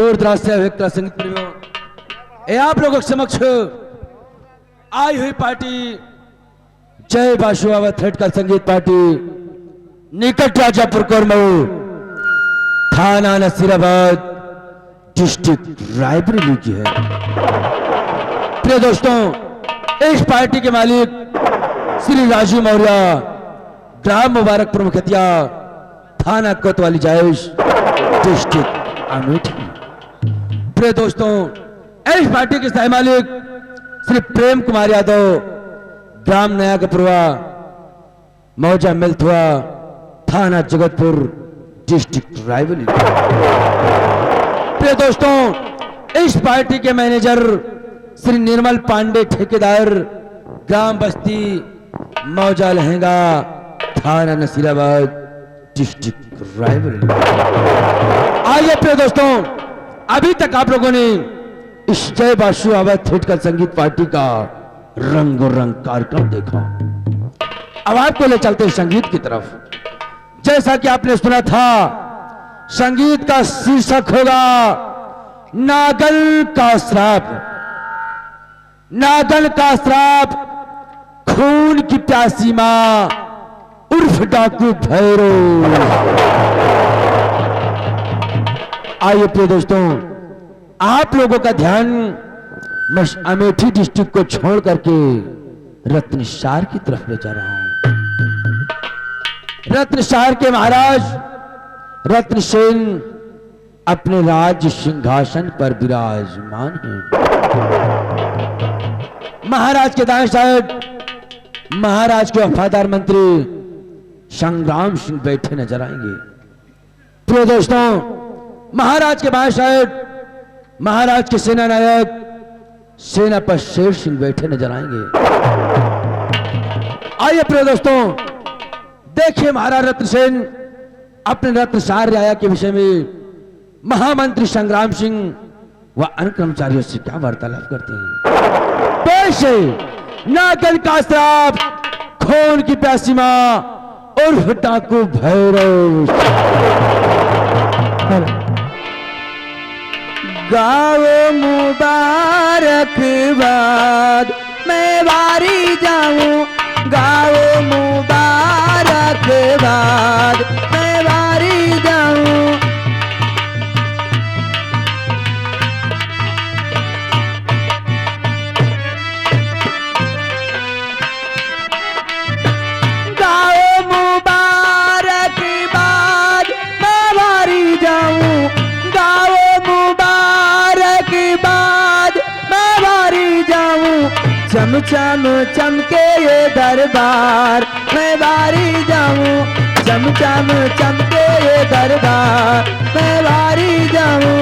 दूर दराज से हुए कला संगीत प्रेमियों, ये आप लोगों के समक्ष आई हुई पार्टी जय बाशुआवा थ्रेड कला संगीत पार्टी निकट राजापुर कोरमऊ थाना नसीराबाद डिस्ट्रिक्ट रायबरेली की है। प्रिय दोस्तों, इस पार्टी के मालिक श्री राजू मौर्य, ग्राम मुबारकपुर मुखिया, थाना कोतवाली जायश, डिस्ट्रिक्ट अमेठी। प्रिय दोस्तों, इस पार्टी के स्थायी मालिक श्री प्रेम कुमार यादव, ग्राम नया कपुरवा, मौजा मिल्थुआ, थाना जगतपुर, डिस्ट्रिक्ट रायबरेली। प्रिय दोस्तों, इस पार्टी के मैनेजर श्री निर्मल पांडे, ठेकेदार, ग्राम बस्ती, मौजा लहंगा, थाना नसीराबाद, डिस्ट्रिक्ट रायबरेली। आइए प्रिय दोस्तों, अभी तक आप लोगों ने इस जय बाशुआवा थ्रेड कला संगीत पार्टी का रंगो रंग कार्यक्रम देखा। अब आपको ले चलते हैं संगीत की तरफ। जैसा कि आपने सुना था, संगीत का शीर्षक होगा नागन का श्राप। नागन का श्राप, खून की प्यासी मां उर्फ डाकू भैरव। आइए प्रिय दोस्तों, आप लोगों का ध्यान मैं अमेठी डिस्ट्रिक्ट को छोड़ करके रत्नसार की तरफ ले जा रहा हूं। रत्नसार के महाराज रत्नसेन अपने राज्य सिंहासन पर विराजमान हैं। महाराज के दाएं साइड महाराज के वफादार मंत्री संग्राम सिंह बैठे नजर आएंगे। प्रिय दोस्तों, महाराज के बाएं साइड महाराज के सेना नायक सेनापति शेर सिंह बैठे नजर आएंगे। आइए प्रिय दोस्तों, देखिए महाराज रत्नसेन अपने रत्नसार राया के विषय में महामंत्री संग्राम सिंह व अन्य कर्मचारियों से क्या वार्तालाप करते हैं। पेश है नागन का श्राप, खून की प्यासी मां उर्फ डाकू भैरव। गाओ मुबारकबाद, मैं वारी जाऊं। गाओ मुबारकबाद, मैं वारी जाऊं। गाओ मुबारकबाद, मैं वारी जाऊं। गाओ मुबारकबाद, मैं वारी जाऊं। चम चम चमके ये दरबार, मैं वारी जाऊं। चम चम चमके ये दरबार, मैं वारी जाऊं।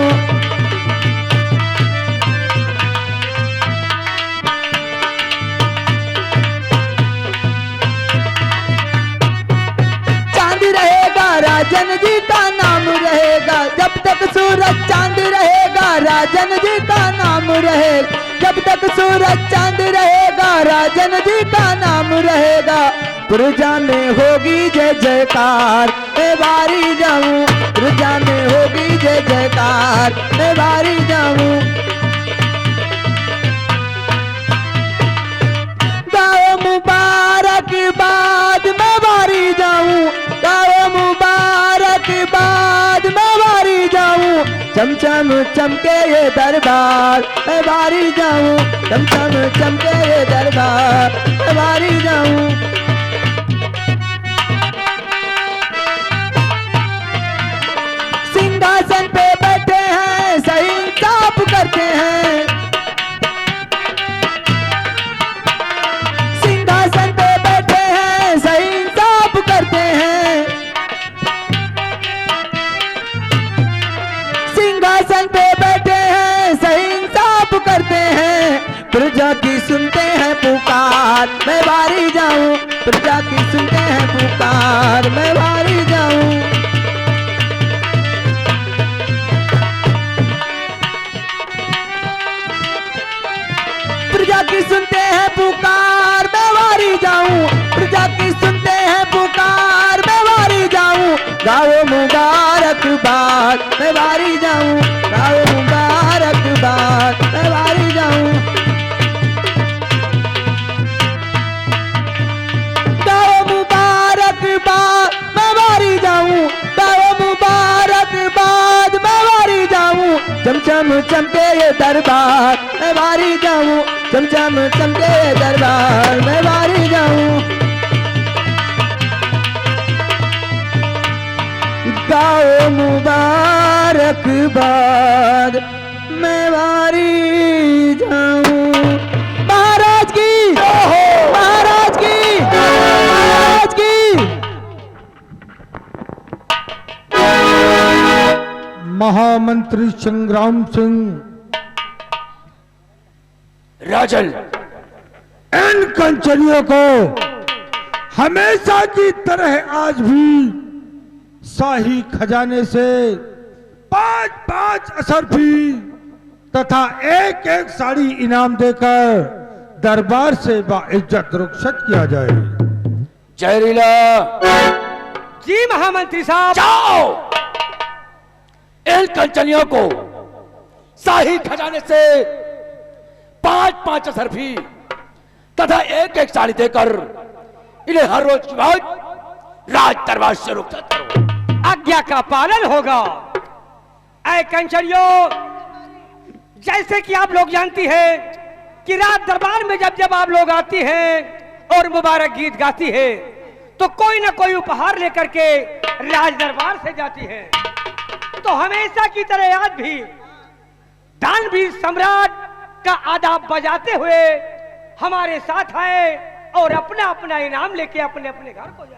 चांद रहेगा राजन जी का नाम रहेगा, जब तक सूरज चांद रहेगा राजन जी का नाम रहेगा। जब तक सूरज चांद रहेगा राजन जी का नाम रहेगा। प्रजा में होगी जय जयकार, मैं वारी जाऊं। प्रजा में होगी जय जयकार, मैं वारी जाऊं। गाओ मुबारकबाद, मैं वारी जाऊं। गाओ मुबारकबाद, मैं वारी जाऊं। चम चम चमके ये दरबार, मैं वारी जाऊं। चम चम चमके ये दरबार, मैं वारी जाऊं। सिंहासन पे बैठे हैं, सही इंसाफ करते हैं। सिंहासन पे बैठे हैं, सही इंसाफ करते हैं। सिंहासन पे बैठे हैं, सही इंसाफ करते हैं। प्रजा की सुनते हैं पुकार, मैं वारी जाऊं। प्रजा की सुनते हैं पुकार, मैं वारी जाऊं। प्रजा की सुनते हैं पुकार, मैं वारी जाऊं। प्रजा की सुनते हैं पुकार, मैं वारी जाऊं। गाओ मुबारकबाद, मुबारकबाद, मैं बारी जाऊं, गाओ मुबारकबाद, मैं बारी जाऊं, गाओ मुबारकबाद, मैं बारी जाऊं, गाओ मुबारकबाद, मैं बारी जाऊं, चमचम चमके ये दरबार, मैं बारी जाऊं, चमचम चमके ये दरबार, मैं बारी जाऊं, गाओ मुबारकबाद, मैं बारी जाऊं। महाराज की, महाराज की, महाराज की। महामंत्री संग्राम सिंह, राजन, इन कंचनियों को हमेशा की तरह आज भी शाही खजाने से 5-5 असरफी तथा एक साड़ी इनाम देकर दरबार से बाइज्जत रुखसत किया जाए। जहरीला, जी महामंत्री साहब। जाओ, इन कंचनियों को शाही खजाने से 5-5 असरफी तथा एक साड़ी देकर इन्हें हर रोज की भांति राज दरबार से रुखसत करो। आज्ञा का पालन होगा। ऐ कंचरियों, जैसे कि आप लोग जानती हैं कि राज दरबार में जब जब आप लोग आती हैं और मुबारक गीत गाती है तो कोई ना कोई उपहार लेकर के राज दरबार से जाती है। तो हमेशा की तरह आज भी दानवीर सम्राट का आदाब बजाते हुए हमारे साथ आए और अपना अपना इनाम लेके अपने अपने घर को जाए।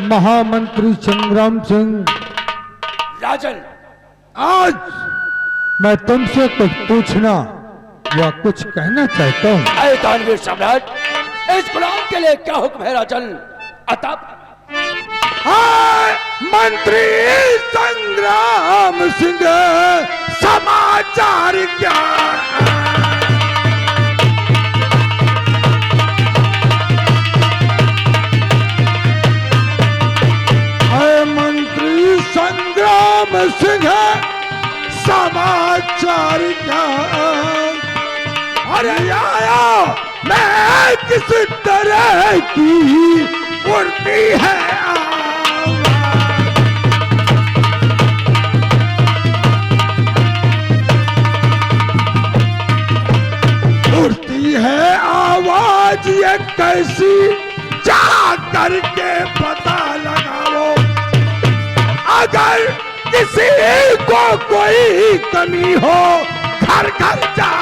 महामंत्री संग्राम सिंह, राजन, आज मैं तुमसे कुछ पूछना या कुछ कहना चाहता हूँ। ऐ दानवीर सम्राट, इस गुलाम के लिए क्या हुक्म है राजन? अतः मंत्री संग्राम सिंह, समाचार क्या? मंत्री संग्राम सिंह समाचार क्या? अरे आया मैं किस तरह की उड़ती है उड़ती है आवाज, ये कैसी जा करके पता लगाओ। अगर किसी को कोई कमी हो घर घर जा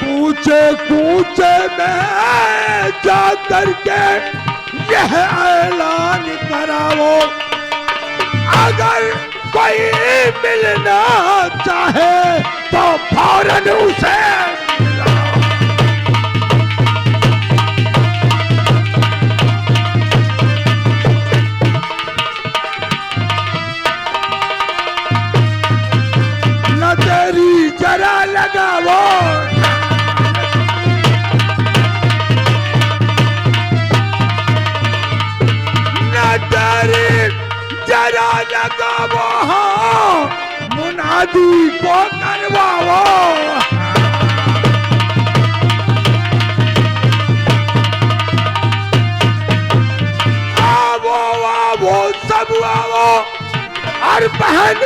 पूछे पूछे में जा करके यह ऐलान कराओ। अगर कोई मिलना चाहे तो फौरन उसे नजरी जरा लगाओ। नजरी जरा लगाओ, मुनादी को करवाओ। आवो आवो सब आवो, और बहन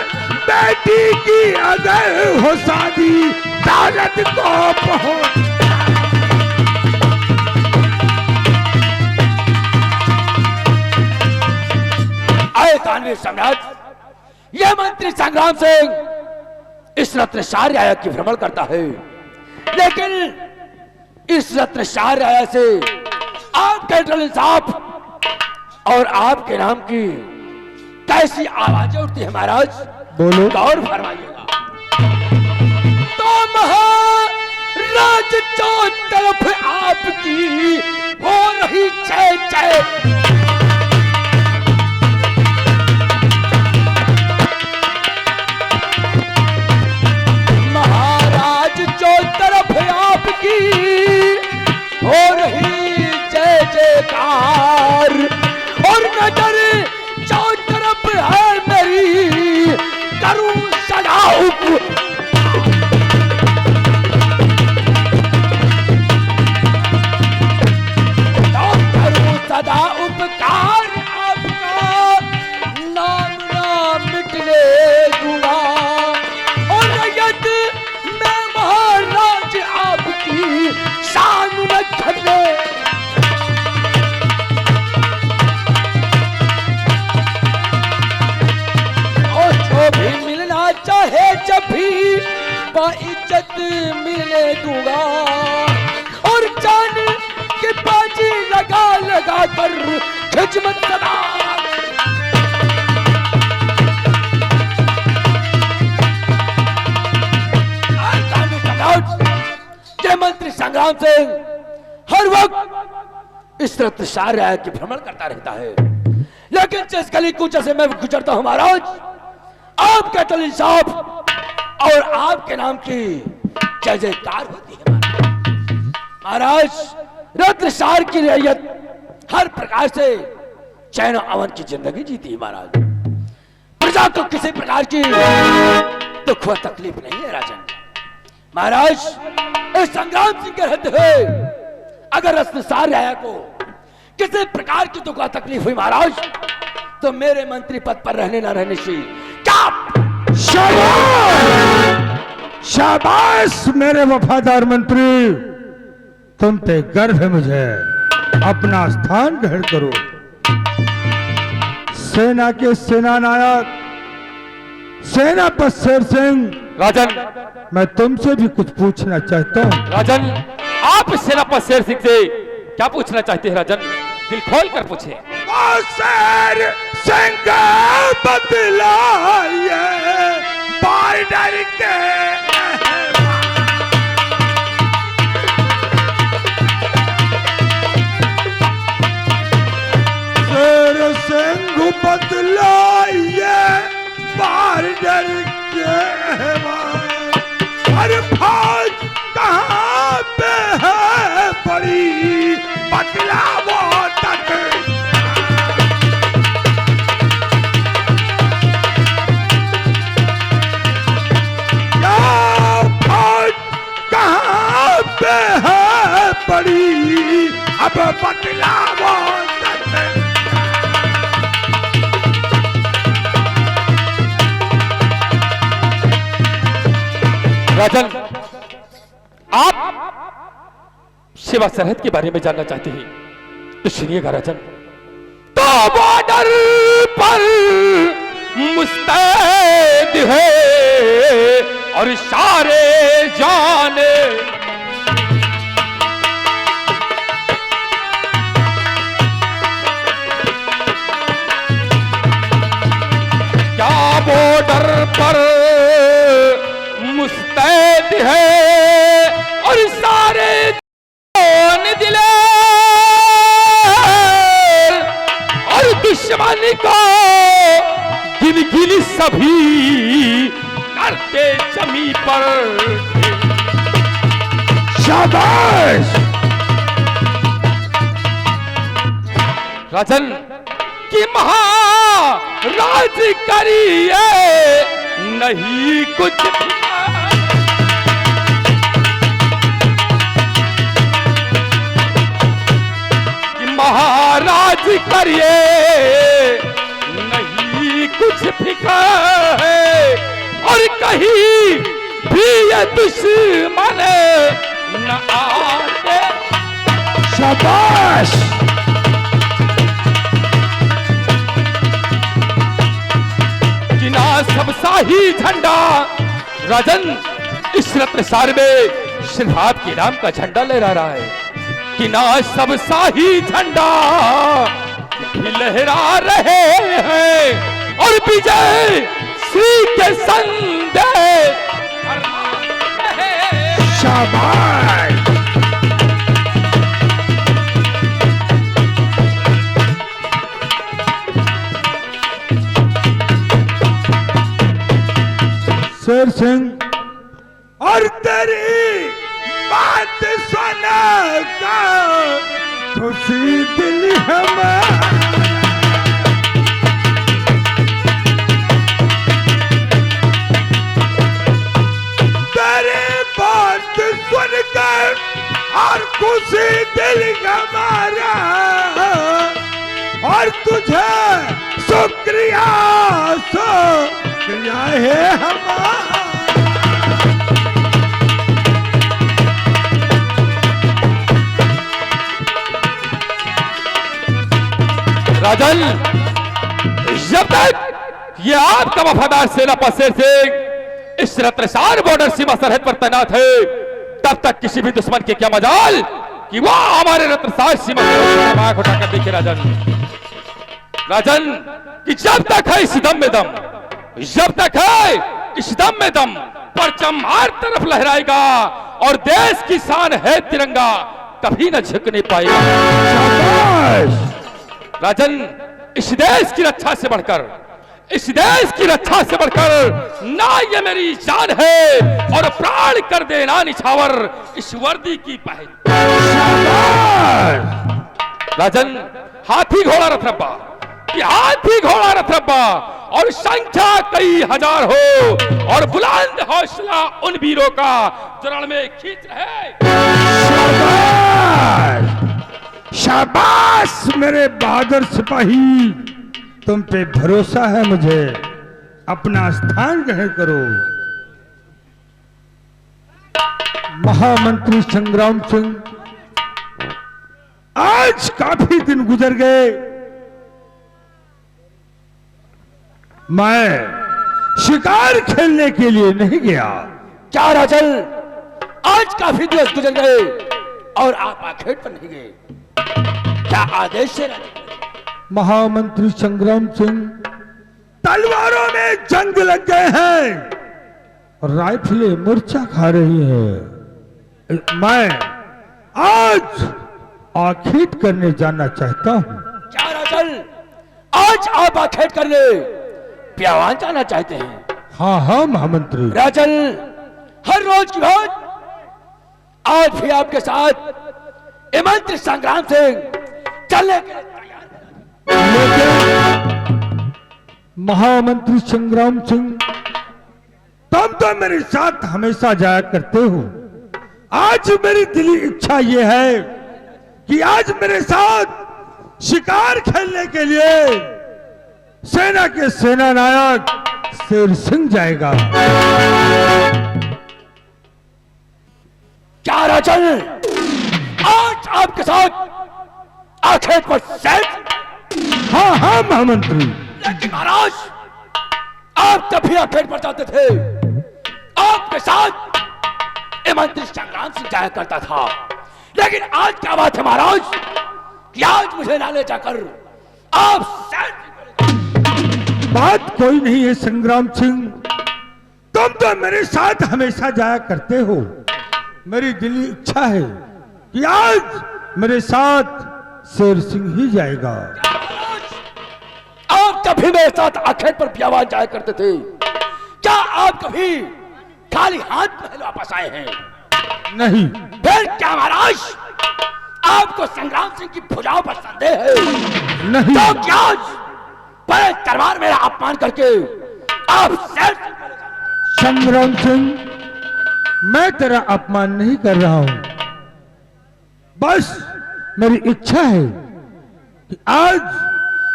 बेटी की अगर हो शादी दौलत को पहुंच। आए तानवीर सम्राट, यह मंत्री संग्राम सिंह इस रत्नशाह राया की भ्रमण करता है, लेकिन इस रत्नशाह राया से आपके दल इंसाफ और आपके नाम की कैसी आवाजें उठती है महाराज? बोलो। गौर फरमाइएगा। तो महाराज जो तरफ आपकी हो रही जय जय, महाराज जो तरफ आपकी हो रही जय जयकार, और नजर जो तरफ है मेरी करूं सदा करूं सदा उपकार, आपका नाम ना मिटने दूंगा। और रैयत मैं महाराज आपकी शान न छले। भी मिलना चाहे जब भी बाइज्जत मिलने दूंगा, और जान के बाजी लगा लगा कर खिदमत सदा। जय मंत्री संग्राम सिंह हर वक्त इस रत्नशाह राया की भ्रमण करता रहता है, लेकिन जिस गली कूचे से मैं गुजरता हूं महाराज, आपके दल इंसाफ और आपके नाम की जय जयकार होती है महाराज। रत्नशाह की रैयत हर प्रकार से चैन अमन की जिंदगी जीती है महाराज। प्रजा को किसी प्रकार की दुख व तकलीफ नहीं है राजन। महाराज इस संग्राम सिंह के रहते हुए अगर रत्नशाह राया को किसी प्रकार की दुख व तकलीफ हुई महाराज, तो मेरे मंत्री पद पर रहने न रहने से शाबाश शाबाश मेरे वफादार मंत्री, तुम पे गर्व है मुझे। अपना स्थान ग्रहण करो। सेना के सेना नायक सेनापति शेर सिंह, राजन, मैं तुमसे भी कुछ पूछना चाहता हूँ। राजन, आप सेनापति शेर सिंह से क्या पूछना चाहते हैं राजन? दिल खोल कर पूछे। शेर सिंह बदलाइए बॉर्डर के शेर सिंह बदलाइए बॉर्डर के हर फौज कहाँ पे है पड़ी पड़ी अब बतलावो सच। राजन, आप सेवा सरहद के बारे में जानना चाहते हैं तो सुनिएगा राजन। तो बॉर्डर पर मुस्तैद है और सारे जाने क्या बॉर्डर पर मुस्तैद है और सारे जान दिले और दुश्मन को गिन गिन सभी करते जमी पर। शाबाश। राजन की महाराज करिए नहीं कुछ कि महाराज करिए नहीं कुछ फिकर है और कहीं भी ये दुश्मन न आते। शाबाश। किना सब शाही झंडा राजन इस रत्नसार में सिंहाब के नाम का झंडा लहरा रहा है। किना सब शाही झंडा भी लहरा रहे हैं और विजय श्री के संदेश फरमा रहे हैं। शाबाश। शेर सिंह और तेरी बात सुना का खुशी दिल हमारा। तेरी बात सुनकर और खुशी दिल हमारा और तुझे शुक्रिया शुक्रिया है हमारा। राजन जब तक ये आपका वफादार सेना शेर सिंह इस रत्नसार बॉर्डर सीमा सरहद पर तैनात है तब तक किसी भी दुश्मन के क्या मजाल कि वह हमारे रत्नसार सीमा सरहद पर आंख उठाकर देखे। राजन कि जब तक है इस दम में दम, जब तक है इस दम में दम, परचम हर तरफ लहराएगा और देश की शान है तिरंगा कभी न झुकने पाएगा। राजन इस देश की रक्षा से बढ़कर, इस देश की रक्षा से बढ़कर ना ये मेरी जान है और प्राण कर देना निछावर इस वर्दी की पहल। राजन हाथी घोड़ा रथ रब्बा, हाथी घोड़ा रथ रब्बा और संख्या कई हजार हो और बुलंद हौसला उन वीरों का जो रण में खींच रहे। शाबाश मेरे बहादुर सिपाही, तुम पे भरोसा है मुझे, अपना स्थान ग्रहण करो। महामंत्री संग्राम सिंह, आज काफी दिन गुजर गए, मैं शिकार खेलने के लिए नहीं गया। क्या राजन, आज काफी दिवस गुजर गए और आप आखेट पर नहीं गए, क्या आदेश से? महामंत्री संग्राम सिंह, तलवारों में जंग लग गए हैं और राइफलें मूर्छा खा रही है। मैं आज आखेट करने जाना चाहता हूं। क्या राजन, आज आप आखेट करने प्यावान जाना चाहते हैं? हाँ हाँ महामंत्री। राजन, हर रोज की रोज आज भी आपके साथ मंत्री संग्राम सिंह चलने के लिए तैयार। लेकिन महामंत्री संग्राम सिंह, तुम तो मेरे साथ हमेशा जाया करते हो, आज मेरी दिली इच्छा ये है कि आज मेरे साथ शिकार खेलने के लिए सेना के सेना नायक शेर सिंह जाएगा। क्या राजन, आज आपके साथ आखिर पर सेठ? हाँ हाँ महामंत्री। लेकिन महाराज, आप तब भी आखेट पर जाते थे, आपके साथ ये मंत्री संग्राम सिंह जाया करता था। लेकिन आज क्या बात है महाराज कि आज मुझे ना ले जाकर आप सेठ? बात कोई नहीं है संग्राम सिंह, तुम तो मेरे साथ हमेशा जाया करते हो। मेरी दिली इच्छा है कि आज मेरे साथ शेर सिंह ही जाएगा। आप कभी मेरे साथ आखेट पर ब्यावान जाया करते थे, क्या आप कभी खाली हाथ महल वापस आए हैं? नहीं। फिर क्या महाराज, आपको संग्राम सिंह की भुजाओं पर संदेह है? नहीं। तो क्या आज बड़े दरबार मेरा अपमान करके आप शेर संग्राम सिंह, मैं तेरा अपमान नहीं कर रहा हूं, बस मेरी इच्छा है कि आज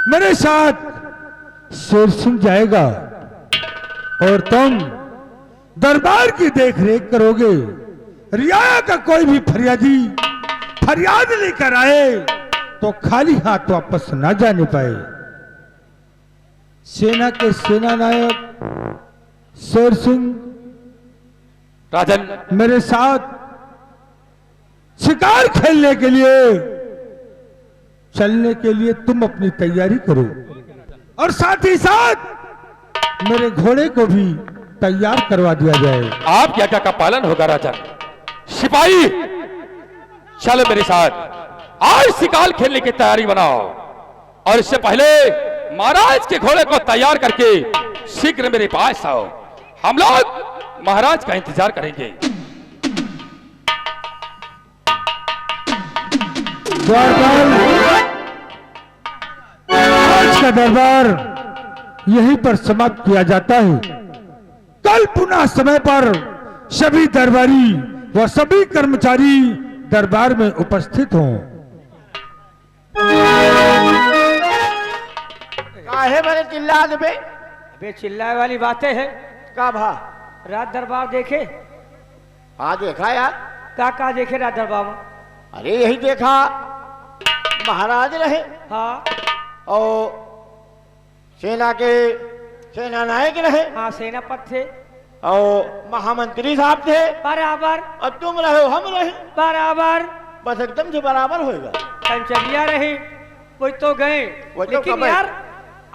मेरे साथ शेर सिंह जाएगा और तुम दरबार की देखरेख करोगे। रियाया का कोई भी फरियाद लेकर आए तो खाली हाथ वापस ना जाने पाए। सेना के सेना नायक शेर सिंह राजन, मेरे साथ शिकार खेलने के लिए चलने के लिए तुम अपनी तैयारी करो और साथ ही साथ मेरे घोड़े को भी तैयार करवा दिया जाए। आपकी आज्ञा का पालन होगा राजन। सिपाही, चलो मेरे साथ, आज शिकार खेलने की तैयारी बनाओ और इससे पहले महाराज के घोड़े को तैयार करके शीघ्र मेरे पास आओ। हम लोग महाराज का इंतजार करेंगे। आज का दरबार यहीं पर समाप्त किया जाता है। कल पुनः समय पर सभी दरबारी व सभी कर्मचारी दरबार में उपस्थित हों। काहे बड़े चिल्ला दे? अबे चिल्लाए वाली बातें हैं। का भा? रात दरबार देखे? हाँ देखा यार। का देखे रात दरबार में? अरे यही देखा, महाराज रहे हाँ और सेना के सेना नायक रहे हाँ, सेनापति थे और महामंत्री साहब थे बराबर, और तुम रहे हो, हम रहे, बराबर, बस एकदम से बराबर होएगा। कंचरिया रहे, कोई तो गए। वो तो लेकिन कब है? यार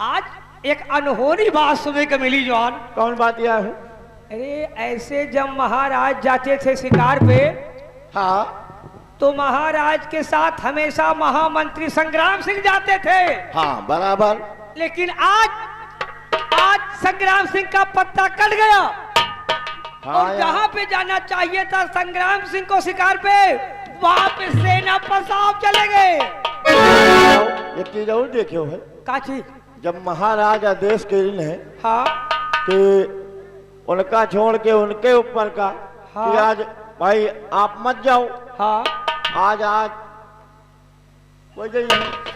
आज एक अनहोनी बात सुनने को मिली जॉन। कौन बात यह है? अरे ऐसे जब महाराज जाते थे शिकार पे हाँ तो महाराज के साथ हमेशा महामंत्री संग्राम सिंह जाते थे। हाँ बराबर। लेकिन आज संग्राम सिंह का पत्ता कट गया। हाँ और यार। जहाँ पे जाना चाहिए था संग्राम सिंह को शिकार पे, वहाँ पे सेना पर साहब चले गए। एक चीज और देखे हो है, का चीज? जब महाराज आदेश के है हाँ कि उनका छोड़ के उनके ऊपर का हाँ। कि आज भाई आप मत जाओ, हाँ आज वजह यही।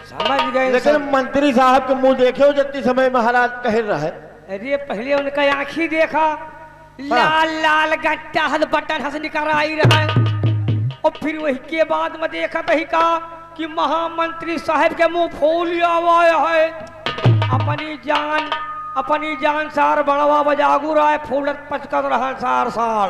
समझ गए। लेकिन मंत्री साहब के मुंह देखे हो जितनी समय महाराज कह रहा है। अरे पहले उनका आंखी देखा, लाल लाल गट्टा हद बटन हंस निकल आई रहा है। और फिर वही के बाद में देखा तही का कि महामंत्री साहब के मुंह फूल आया है। अपनी जान सार बड़वा बजागू रहा है, फूलत पचकत रहा सार सार।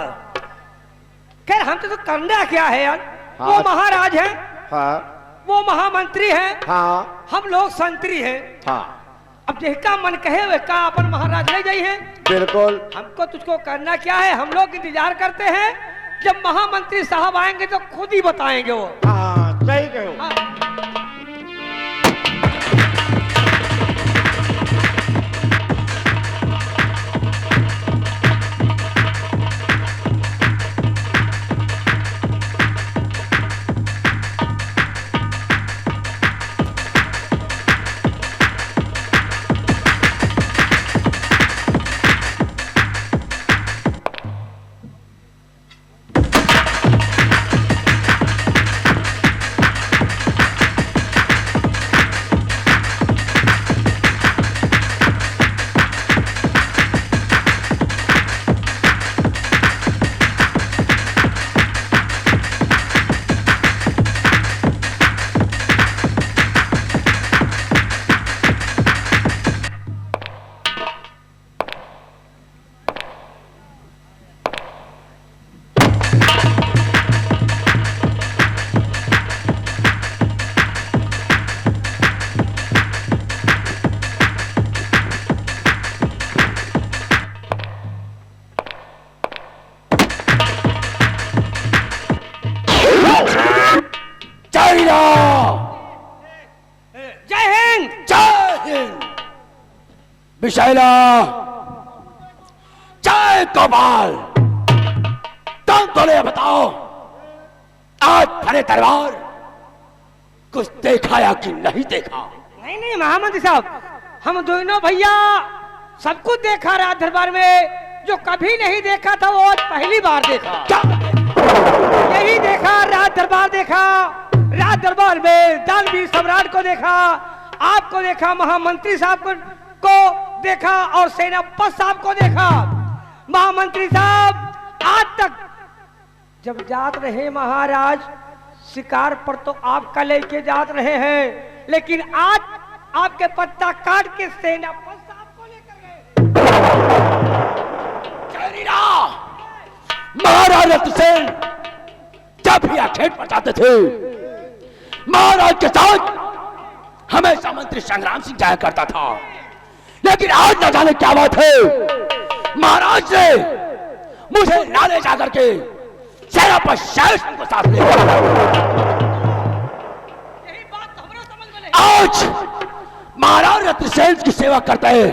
खैर हम तो करना क्या है यार। हाँ। वो महाराज है, हाँ वो महामंत्री है, हाँ हम लोग संतरी हैं। हाँ अब जिसका मन कहे वे का अपन महाराज ले जाइए। बिल्कुल। हमको तुझको करना क्या है, हम लोग इंतजार करते हैं। जब महामंत्री साहब आएंगे तो खुद ही बताएंगे वो। हाँ सही कहो। हाँ। विशाला जय गोपाल, तुम दोनों बताओ आज भरे दरबार कुछ देखा या कि नहीं देखा? नहीं नहीं महामंत्री साहब, हम दोनों भैया सब कुछ देखा रात दरबार में। जो कभी नहीं देखा था वो आज पहली बार देखा। क्या? यही देखा, रात दरबार देखा। रात दरबार में दानवीर सम्राट को देखा, आपको देखा, महामंत्री साहब को देखा और सेनापति साहब को देखा। महामंत्री साहब आज तक जब जात रहे महाराज शिकार पर तो आपका लेके जात रहे हैं, लेकिन आज आपके पत्ता काट के सेनापति साहब को लेकर गए। महाराज रत्नसेन जब भी आखेट पटाते थे महाराज के साथ हमेशा मंत्री संग्राम सिंह जाया करता था, लेकिन आज न जाने क्या बात है, महाराज ने मुझे नाले जाकर के सेनापति शेष को साथ ले यही बात तो हमरा समझ में नहीं। आज महाराज रत्नसेन की सेवा करते हैं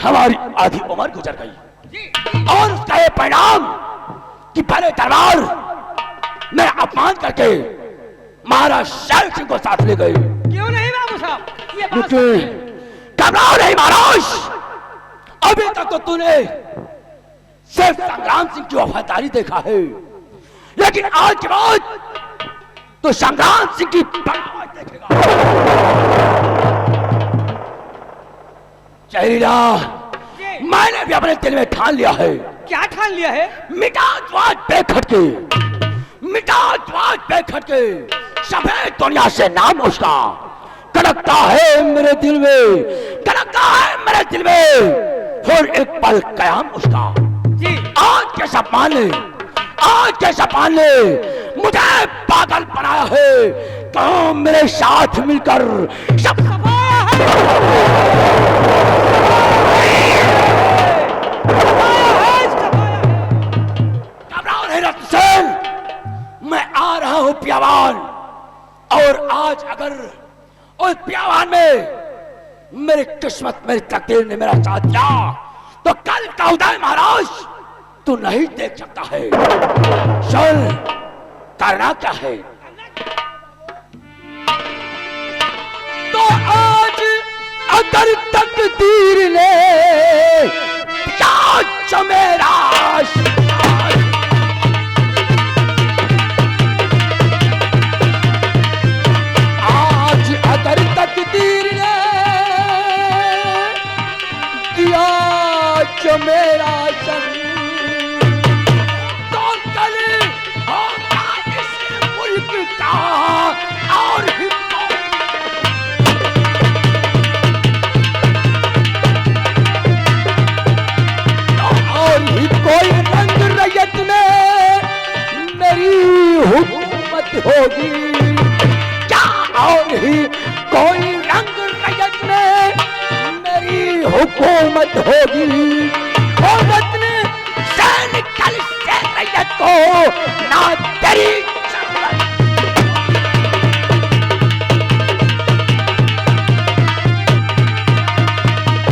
हमारी आधी उम्र गुजर गई और उसका ये परिणाम कि पहले दरबार में अपमान करके महाराज शेर सिंह को साथ ले गए। क्यों नहीं बाबू साहब, ये बात घबराओ नहीं महाराज, अभी तक तो तूने सिर्फ संग्राम सिंह की वफादारी देखा है, लेकिन आज के बाद तो संग्राम सिंह की बगावत देखेगा। जयरीला, मैंने भी अपने दिल में ठान लिया है। क्या ठान लिया है? मिटाजवाज बेखटके, मिटाजवाज बेखटके सफेद दुनिया से नाम उसका कड़कता है मेरे दिल में, कड़कता है मेरे दिल में और एक पल कयाम उसका। जी आज के सपमान ने, आज के सपमान ने मुझे पागल बनाया है, तो मेरे साथ मिलकर सब सफाया है, घबराओ नहीं रत्नसेन, मैं आ रहा हूं पियावान, और आज अगर उस पियावान में मेरी किस्मत, मेरी तकदीर ने मेरा साथ दिया तो कल का उदय महाराज तू नहीं देख सकता है। चल करना क्या है? तो आज अगर तकदीर ने क्या मेरा आज अगर तकदीर ने दिया जो मेरा संग, तो कल होगा इस मुल्क का और ही कोई रंग रैयत में मेरी हुकूमत होगी, क्या और ही कोई रंग रैयत में मेरी हुकूमत होगी। और वतन सैन कल से रैयत को ना तेरी जरूरत।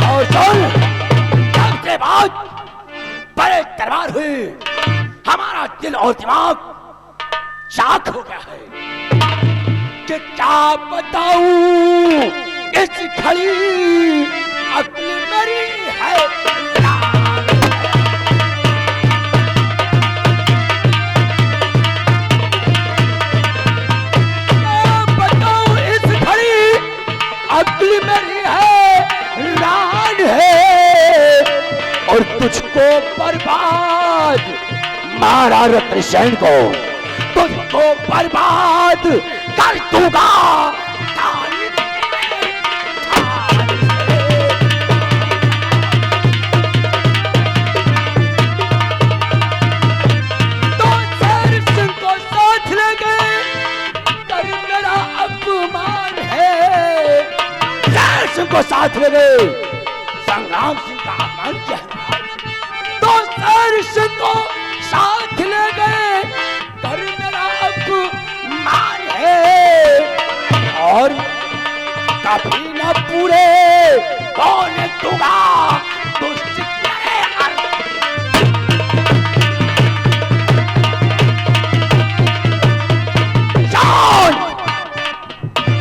और सुन, तब के बाद बड़े दरबार हुए, हमारा दिल और दिमाग चाक हो गया है कि क्या बताऊं इस घड़ी अक्ल मेरी है क्या बताऊं इस घड़ी अक्ल मेरी है रान है, और तुझको बर्बाद मारा रत्नसेन को, तुझको बर्बाद कर दूंगा। तो शेर सिंह को साथ ले गए, कर मेरा अपमान है। शेर सिंह को साथ ले गए, संग्राम सिंह का अपमान किया है। तो शेर सिंह को साथ ले गए, कर मेरा अपमान है, और कभी न पूरे होने दूंगा दुष्ट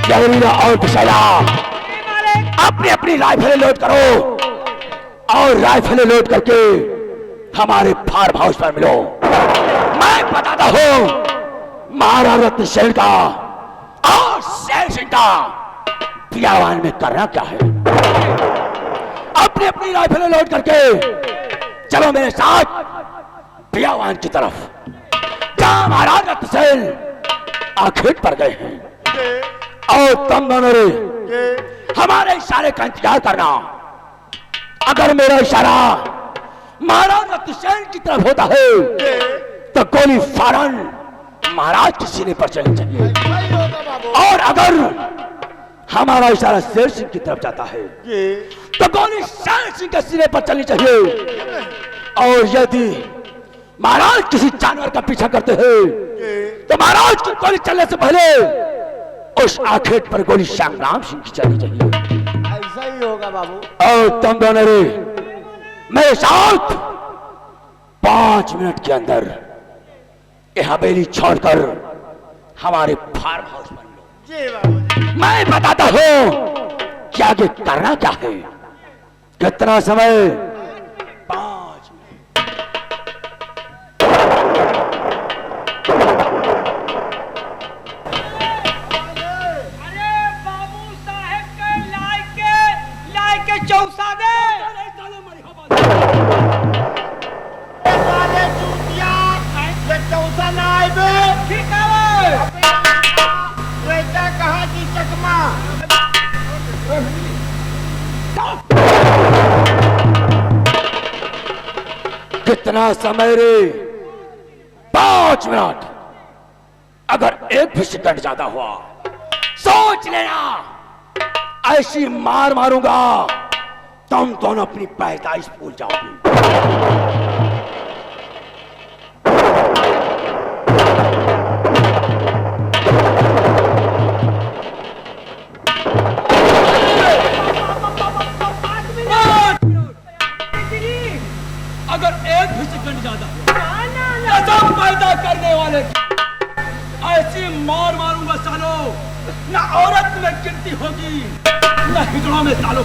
तेरे जहरीला और विषैला अपनी अपनी राइफलें लोड करो और राइफलें लोड करके हमारे फार्म हाउस पर मिलो। मैं बताता हूं महाराजा रत्नसेन का और शेर सिंह का बियावान में करना क्या है। अपनी अपनी राइफलें लोड करके चलो मेरे साथ बियावान की तरफ, जहां महाराजा रत्नसेन आखिर पर गए हैं। और तुम दोनों हमारे इशारे का इंतजार करना। अगर मेरा इशारा महाराज रत्नसेन की तरफ होता है तो गोली फौरन महाराज के सीने पर चलनी चाहिए, और अगर हमारा इशारा शेर सिंह की तरफ जाता है तो गोली शेर सिंह के सीने पर चलनी चाहिए। और यदि महाराज किसी जानवर का पीछा करते हैं तो महाराज की गोली चलने से पहले उस आखेट पर गोली संग्राम सिंह की चलनी चाहिए। ऐसा ही होगा बाबू। और तुम दोनों मेरे साथ 5 मिनट के अंदर ये हवेली छोड़कर हमारे फार्म हाउस बन लो। जी बाबू। मैं बताता हूं कि आगे करना क्या है। कितना समय? 5 मिनट। अरे बाबू साहेब के लाइके चौसा दे। साले चूतिया, ये चौसा ना आए बे। ठीक है ये क्या कहा कि चकमा? कितना समय रे? 5 मिनट। अगर एक भी सेकंड ज्यादा हुआ सोच लेना ऐसी मार मारूंगा तुम दोनों अपनी पैदाइश भूल जाओगे। अगर एक भी सेकंड ज्यादा कसम पैदा करने वाले ऐसी मार मारूंगा सालो, ना औरत में गिनती होगी ना हिजड़ों में सालो।